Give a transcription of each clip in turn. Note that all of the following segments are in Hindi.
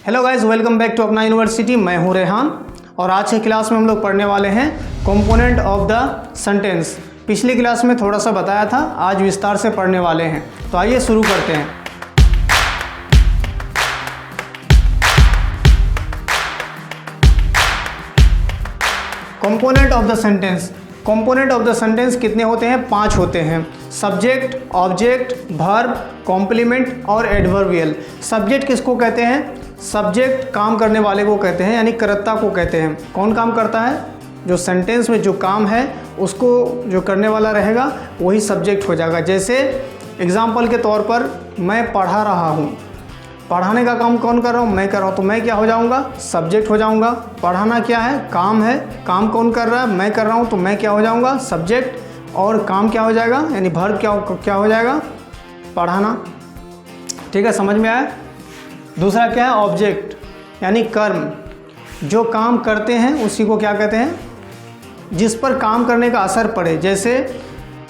Hello guys, welcome back to अपना यूनिवर्सिटी। मैं हूं रेहान और आज की क्लास में हम लोग पढ़ने वाले हैं कंपोनेंट ऑफ द सेंटेंस। पिछली क्लास में थोड़ा सा बताया था, आज विस्तार से पढ़ने वाले हैं। तो आइए शुरू करते हैं। Component of the sentence. Component of the sentence कितने होते हैं? 5 होते हैं। सब्जेक्ट, ऑब्जेक्ट, वर्ब, कॉम्प्लीमेंट और एडवर्बियल। सब्जेक्ट किसको कहते हैं? सब्जेक्ट काम करने वाले को कहते हैं, यानी कर्ता को कहते हैं। कौन काम करता है? जो सेंटेंस में जो काम है उसको जो करने वाला रहेगा वही सब्जेक्ट हो जाएगा। जैसे एग्जाम्पल के तौर पर मैं पढ़ा रहा हूँ, पढ़ाने का काम कौन कर रहा हूँ? मैं कर रहा हूँ, तो मैं क्या हो जाऊँगा? सब्जेक्ट हो जाऊँगा। पढ़ाना क्या है? काम है। काम कौन कर रहा है? मैं कर रहा हूँ, तो मैं क्या हो जाऊँगा? सब्जेक्ट। और काम क्या हो जाएगा? यानी वर्ब क्या हो जाएगा? पढ़ाना। ठीक है, समझ में आया? दूसरा क्या है? ऑब्जेक्ट, यानी कर्म। जो काम करते हैं उसी को क्या कहते हैं? जिस पर काम करने का असर पड़े। जैसे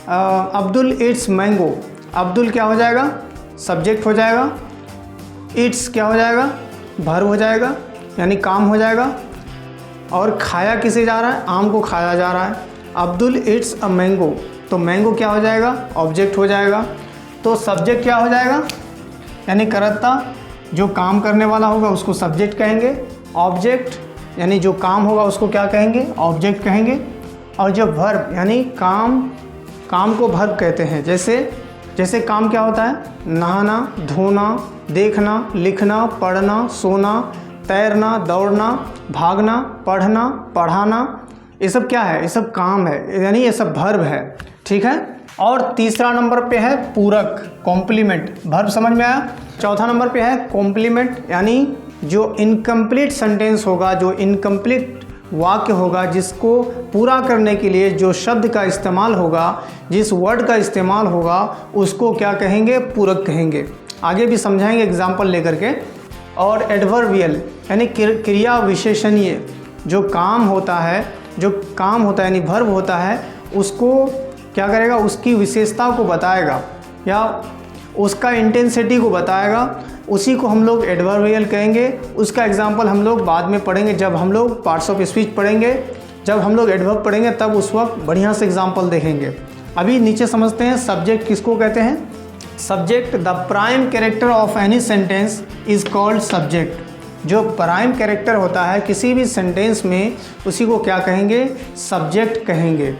अब्दुल ईट्स मैंगो। अब्दुल क्या हो जाएगा? सब्जेक्ट हो जाएगा। ईट्स क्या हो जाएगा? वर्ब हो जाएगा, यानी काम हो जाएगा। और खाया किसे जा रहा है? आम को खाया जा रहा है। अब्दुल ईट्स अ मैंगो, तो मैंगो क्या हो जाएगा? ऑब्जेक्ट हो जाएगा। तो सब्जेक्ट क्या हो जाएगा? यानी कर्ता, जो काम करने वाला होगा उसको सब्जेक्ट कहेंगे। ऑब्जेक्ट यानी जो काम होगा उसको क्या कहेंगे? ऑब्जेक्ट कहेंगे। और जो वर्ब यानी काम को वर्ब कहते हैं। जैसे काम क्या होता है? नहाना, धोना, देखना, लिखना, पढ़ना, सोना, तैरना, दौड़ना, भागना, पढ़ना, पढ़ाना, ये सब क्या है? ये सब काम है, यानी ये सब वर्ब है। ठीक है। और तीसरा नंबर पे है पूरक, कॉम्प्लीमेंट। वर्ब समझ में आया? चौथा नंबर पे है कॉम्प्लीमेंट, यानी जो इनकम्प्लीट सेंटेंस होगा, जो इनकम्प्लीट वाक्य होगा, जिसको पूरा करने के लिए जो शब्द का इस्तेमाल होगा, जिस वर्ड का इस्तेमाल होगा, उसको क्या कहेंगे? पूरक कहेंगे। आगे भी समझाएंगे एग्जाम्पल लेकर के। और एडवर्बियल यानी क्रिया विशेषणीय, जो काम होता है यानी वर्ब होता है, उसको क्या करेगा? उसकी विशेषता को बताएगा या उसका इंटेंसिटी को बताएगा, उसी को हम लोग एडवर्बियल कहेंगे। उसका एग्जाम्पल हम लोग बाद में पढ़ेंगे, जब हम लोग पार्ट्स ऑफ स्पीच पढ़ेंगे, जब हम लोग एडवर्ब पढ़ेंगे तब उस वक्त बढ़िया से एग्जाम्पल देखेंगे। अभी नीचे समझते हैं सब्जेक्ट किसको कहते हैं। Subject, the prime character of any sentence is called subject. जो प्राइम कैरेक्टर होता है किसी भी सेंटेंस में, उसी को क्या कहेंगे? सब्जेक्ट कहेंगे।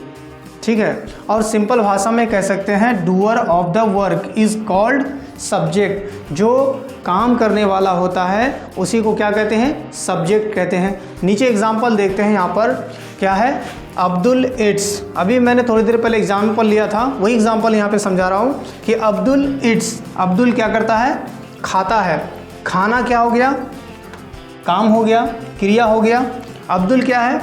ठीक है। और सिंपल भाषा में कह सकते हैं doer of the work is called subject. जो काम करने वाला होता है उसी को क्या कहते हैं? सब्जेक्ट कहते हैं। नीचे एग्जाम्पल देखते हैं। यहाँ पर क्या है? अब्दुल ईट्स। अभी मैंने थोड़ी देर पहले एग्जाम्पल लिया था, वही एग्जाम्पल यहाँ पे समझा रहा हूँ कि अब्दुल ईट्स। अब्दुल क्या करता है? खाता है। खाना क्या हो गया? काम हो गया, क्रिया हो गया। अब्दुल क्या है?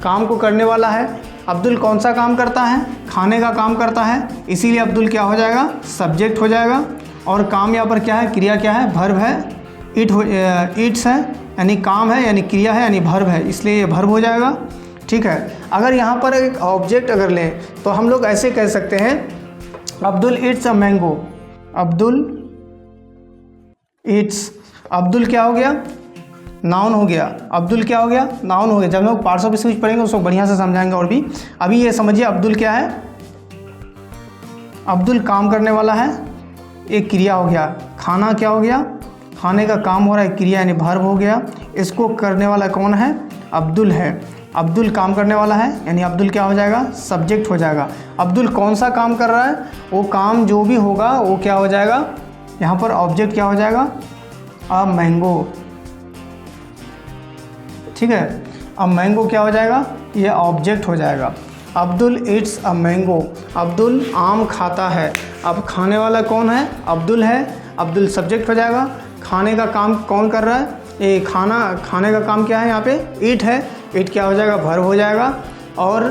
काम को करने वाला है। अब्दुल कौन सा काम करता है? खाने का काम करता है, इसीलिए अब्दुल क्या हो जाएगा? सब्जेक्ट हो जाएगा। और काम यहाँ पर क्या है? क्रिया क्या है? वर्ब है। ईट्स है, यानी काम है, यानी क्रिया है, यानी वर्ब है, इसलिए ये वर्ब हो जाएगा। ठीक है। अगर यहाँ पर एक ऑब्जेक्ट अगर लें तो हम लोग ऐसे कह सकते हैं Abdul Yeats a mango. Abdul Yeats, Abdul क्या हो गया? नाउन हो गया। अब्दुल क्या हो गया? नाउन हो गया। जब हम लोग पार्ट्स ऑफ स्पीच पढ़ेंगे उसको बढ़िया से समझाएंगे। और भी अभी ये समझिए अब्दुल क्या है? अब्दुल काम करने वाला है, एक क्रिया हो गया। खाना क्या हो गया? खाने का काम हो रहा है, क्रिया यानी वर्ब हो गया। इसको करने वाला कौन है? अब्दुल है। अब्दुल काम करने वाला है, यानी अब्दुल क्या हो जाएगा? सब्जेक्ट हो जाएगा। अब्दुल कौन सा काम कर रहा है? वो काम जो भी होगा वो क्या हो जाएगा? यहाँ पर ऑब्जेक्ट क्या हो जाएगा? A mango. ठीक है। अब मैंगो क्या हो जाएगा? ये ऑब्जेक्ट हो जाएगा। Abdul Yeats a mango. Abdul आम खाता है। अब खाने वाला कौन है? अब्दुल है। अब्दुल सब्जेक्ट हो जाएगा। खाने का काम कौन कर रहा है? ये खाने का काम क्या है? यहाँ पे ईट है। ईट क्या हो जाएगा? वर्ब हो जाएगा। और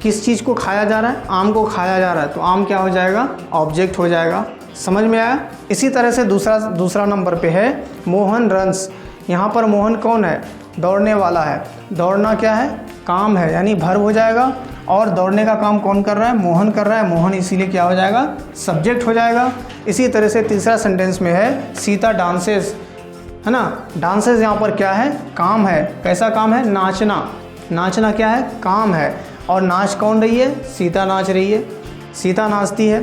किस चीज़ को खाया जा रहा है? आम को खाया जा रहा है, तो आम क्या हो जाएगा? ऑब्जेक्ट हो जाएगा। समझ में आया? इसी तरह से दूसरा नंबर पे है मोहन रन्स। यहाँ पर मोहन कौन है? दौड़ने वाला है। दौड़ना क्या है? काम है, यानी वर्ब हो जाएगा। और दौड़ने का काम कौन कर रहा है? मोहन कर रहा है। मोहन इसीलिए क्या हो जाएगा? सब्जेक्ट हो जाएगा। इसी तरह से तीसरा सेंटेंस में है सीता डांसेस। है ना। डांसेस यहाँ पर क्या है, काम है। कैसा काम है, नाचना। नाचना क्या है, काम है। और नाच कौन रही है, सीता नाच रही है, सीता नाचती है,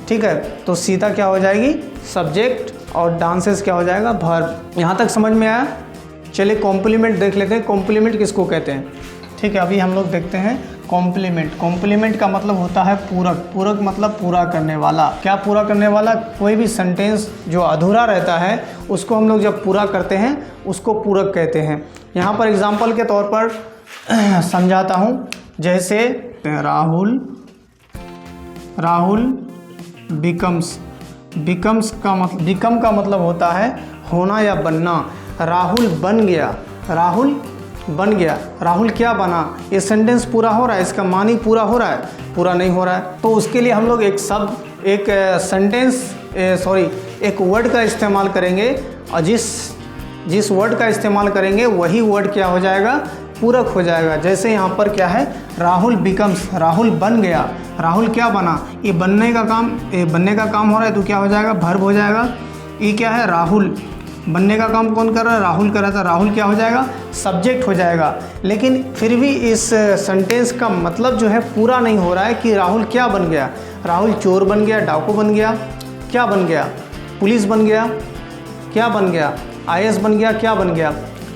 ठीक है। तो सीता क्या हो जाएगी, सब्जेक्ट, और डांसेस क्या हो जाएगा, वर्ब। यहाँ तक समझ में आया। चलिए कॉम्प्लीमेंट देख लेते हैं, कॉम्प्लीमेंट किसको कहते हैं। ठीक है, अभी हम लोग देखते हैं कॉम्प्लीमेंट। कॉम्प्लीमेंट का मतलब होता है पूरक। पूरक मतलब पूरा करने वाला। क्या पूरा करने वाला, कोई भी सेंटेंस जो अधूरा रहता है उसको हम लोग जब पूरा करते हैं उसको पूरक कहते हैं। यहाँ पर एग्जाम्पल के तौर पर समझाता हूँ, जैसे राहुल बिकम्स। बिकम्स का मतलब, बिकम का मतलब होता है होना या बनना। राहुल बन गया, राहुल बन गया, राहुल क्या बना। ये सेंटेंस पूरा हो रहा है, इसका मानी पूरा हो रहा है, पूरा नहीं हो रहा है। तो उसके लिए हम लोग एक शब्द, एक सेंटेंस, एक वर्ड का इस्तेमाल करेंगे, और जिस वर्ड का इस्तेमाल करेंगे वही वर्ड क्या हो जाएगा, पूरक हो जाएगा। जैसे यहाँ पर क्या है, राहुल बिकम्स, राहुल बन गया, राहुल क्या बना। ये बनने का काम हो रहा है तो क्या हो जाएगा, वर्ब हो जाएगा। ये क्या है, राहुल, बनने का काम कौन कर रहा है, राहुल कर रहा था, राहुल क्या हो जाएगा, सब्जेक्ट हो जाएगा। लेकिन फिर भी इस सेंटेंस का मतलब जो है पूरा नहीं हो रहा है कि राहुल क्या बन गया। राहुल चोर बन गया, डाकू बन गया, क्या बन गया, पुलिस बन गया, क्या बन गया, IAS बन गया, क्या बन गया।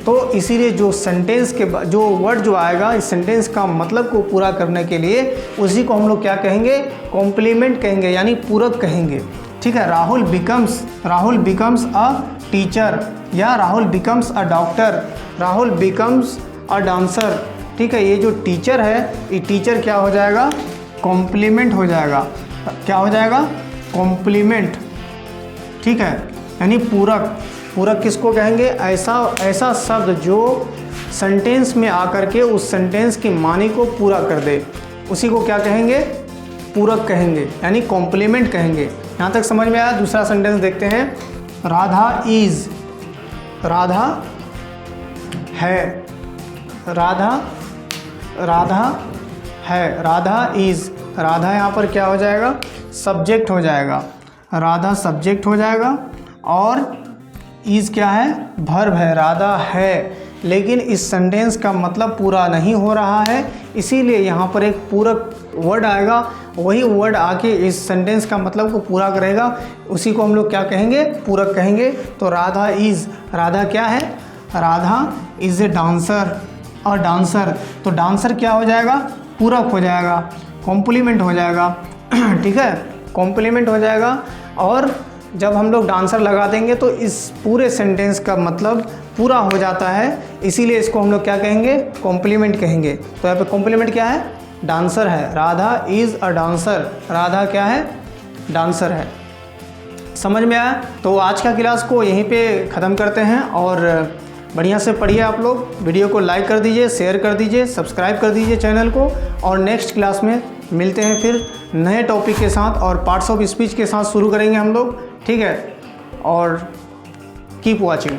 तो इसीलिए जो सेंटेंस के जो वर्ड जो आएगा इस सेंटेंस का मतलब को पूरा करने के लिए उसी को हम लोग क्या कहेंगे, कॉम्प्लीमेंट कहेंगे, यानी पूरक कहेंगे। ठीक है, राहुल बिकम्स अ टीचर, या Rahul becomes a doctor, Rahul becomes a dancer. ठीक है, ये जो टीचर है, ये टीचर क्या हो जाएगा, कॉम्प्लीमेंट हो जाएगा। क्या हो जाएगा, कॉम्प्लीमेंट। ठीक है, यानी पूरक। पूरक किसको कहेंगे, ऐसा शब्द जो सेंटेंस में आकर के उस सेंटेंस की मानी को पूरा कर दे, उसी को क्या कहेंगे, पूरक कहेंगे, यानी कॉम्प्लीमेंट कहेंगे। यहाँ तक समझ में आया। दूसरा सेंटेंस देखते हैं, राधा इज, राधा है, राधा है, राधा इज, राधा यहाँ पर क्या हो जाएगा, सब्जेक्ट हो जाएगा, राधा सब्जेक्ट हो जाएगा। और इज क्या है, वर्ब है, राधा है। लेकिन इस सेंटेंस का मतलब पूरा नहीं हो रहा है, इसीलिए यहाँ पर एक पूरक वर्ड आएगा, वही वर्ड आके इस सेंटेंस का मतलब को पूरा करेगा, उसी को हम लोग क्या कहेंगे, पूरक कहेंगे। तो राधा इज़, राधा क्या है, राधा इज़ ए डांसर, और डांसर, तो डांसर क्या हो जाएगा, पूरक हो जाएगा, कॉम्प्लीमेंट हो जाएगा। ठीक है, कॉम्प्लीमेंट हो जाएगा। और जब हम लोग डांसर लगा देंगे तो इस पूरे सेंटेंस का मतलब पूरा हो जाता है, इसीलिए इसको हम लोग क्या कहेंगे, कॉम्प्लीमेंट कहेंगे। तो यहाँ पे कॉम्प्लीमेंट क्या है, डांसर है, Radha is a dancer, Radha क्या है, डांसर है। समझ में आया। तो आज का क्लास को यहीं पे ख़त्म करते हैं, और बढ़िया से पढ़िए आप लोग। वीडियो को लाइक कर दीजिए, शेयर कर दीजिए, सब्सक्राइब कर दीजिए चैनल को, और नेक्स्ट क्लास में मिलते हैं फिर नए टॉपिक के साथ, और पार्ट्स ऑफ स्पीच के साथ शुरू करेंगे हम लोग। ठीक है, और कीप वॉचिंग।